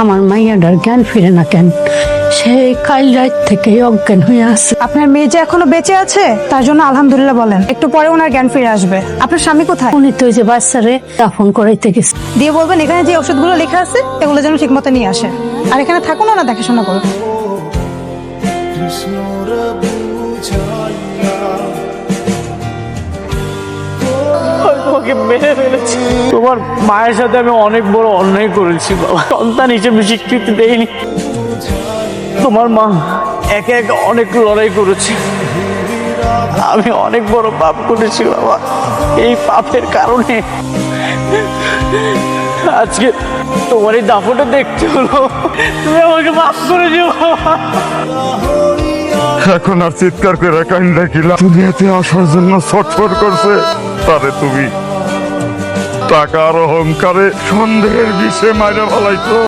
আমার মাইয়াটার জ্ঞান ফিরে না কেন? সেই কাল রাত থেকে অজ্ঞান হয়ে আছে। আপনার মেয়ে যে এখনো বেঁচে আছে তার জন্য আলহামদুলিল্লাহ বলেন। একটু পরে ওনার জ্ঞান ফিরে আসবে। আপনার স্বামী কোথায়? উনি তো ওই যে বাচ্চারে দাফন করাইতে গেছে। দিয়ে বলবেন এখানে যে ওষুধগুলো লেখা আছে এগুলো যেন ঠিক মতো নিয়ে আসে। আর এখানে থাকুন না দেখাশোনা করুন। তোমাকে মেরে ফেলেছি। তোমার মায়ের সাথে আমি অনেক বড় অন্যায় করেছি বাবা। সন্তান হিসেবে স্বীকৃতি দেইনি। তোমার মা একে একে অনেক লড়াই করেছে। আমি অনেক বড় পাপ করেছি বাবা। এই পাপের কারণে আজকে তোমার এই দাফনটা দেখতে হলো। তুমি আমাকে মাফ করে দিও বাবা। এখন আর চিৎকার করে কান্দা কিলা দুনিয়াতে আসার জন্য ছটফট করছে তারে তুমি টাকার অহংকারে সন্দেহের বিষে মাইরা ফেলাইছো।